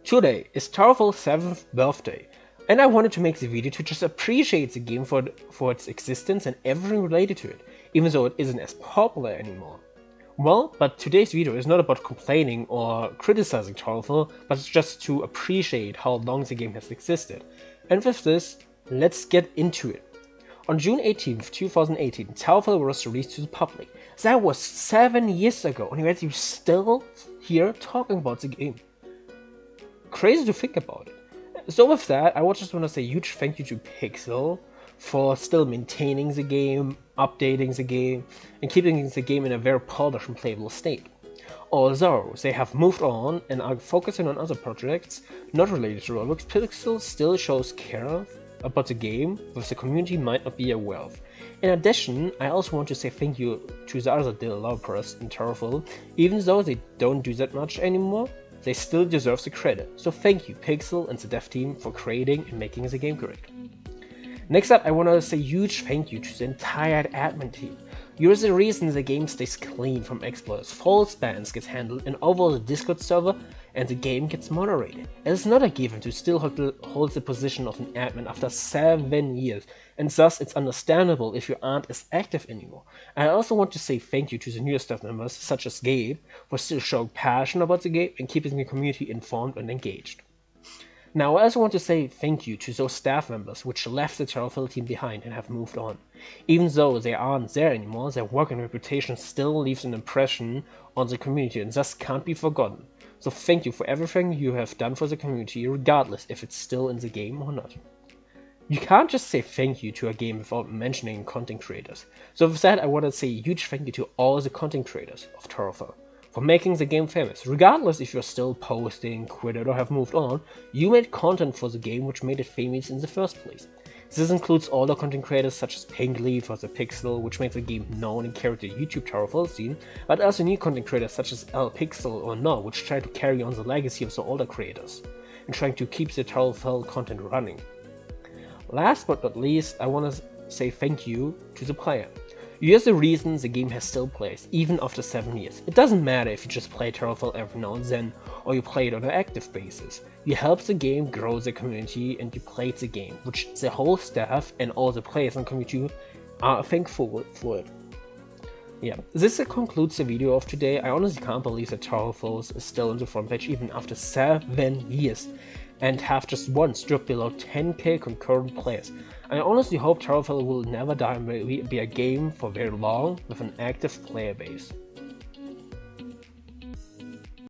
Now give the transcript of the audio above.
Today is Towerfall's 7th birthday, and I wanted to make the video to just appreciate the game for its existence and everything related to it, even though it isn't as popular anymore. Well, but today's video is not about complaining or criticizing Towerfall, but it's just to appreciate how long the game has existed. And with this, let's get into it. On June 18th, 2018, Towerfall was released to the public. That was 7 years ago, and yet you're still here talking about the game. Crazy to think about it. So with that, I just want to say a huge thank you to pyxl for still maintaining the game, updating the game, and keeping the game in a very polished and playable state. Although they have moved on and are focusing on other projects not related to Robux, pyxl still shows care about the game which the community might not be aware of. In addition, I also want to say thank you to the other developers in Towerfall. Even though they don't do that much anymore, they still deserve the credit. So thank you pyxl and the dev team for creating and making the game great. Next up, I want to say a huge thank you to the entire admin team. You're the reason the game stays clean from exploits, false bans get handled, and overall the Discord server and the game gets moderated. It is not a given to still hold the position of an admin after 7 years, and thus it's understandable if you aren't as active anymore. I also want to say thank you to the newer staff members, such as Gabe, for still showing passion about the game and keeping the community informed and engaged. Now, I also want to say thank you to those staff members which left the Towerfall team behind and have moved on. Even though they aren't there anymore, their work and reputation still leaves an impression on the community and thus can't be forgotten. So thank you for everything you have done for the community, regardless if it's still in the game or not. You can't just say thank you to a game without mentioning content creators. So with that, I want to say a huge thank you to all the content creators of Towerfall for making the game famous. Regardless if you're still posting, quit it, or have moved on, you made content for the game which made it famous in the first place. This includes all the content creators such as Pinkleaf or the pyxl, which made the game known and carried the YouTube Towerfall scene, but also new content creators such as pyxl or No, which try to carry on the legacy of the older creators, and trying to keep the Towerfall content running. Last but not least, I want to say thank you to the player. You're the reason the game has still plays, even after 7 years. It doesn't matter if you just play Towerfall every now and then, or you play it on an active basis. You helped the game grow the community and you played the game, which the whole staff and all the players and community are thankful for it. Yeah, this concludes the video of today. I honestly can't believe that Towerfall is still on the front page even after 7 years. And have just once dropped below 10k concurrent players. I honestly hope Towerfall will never die and be a game for very long with an active player base.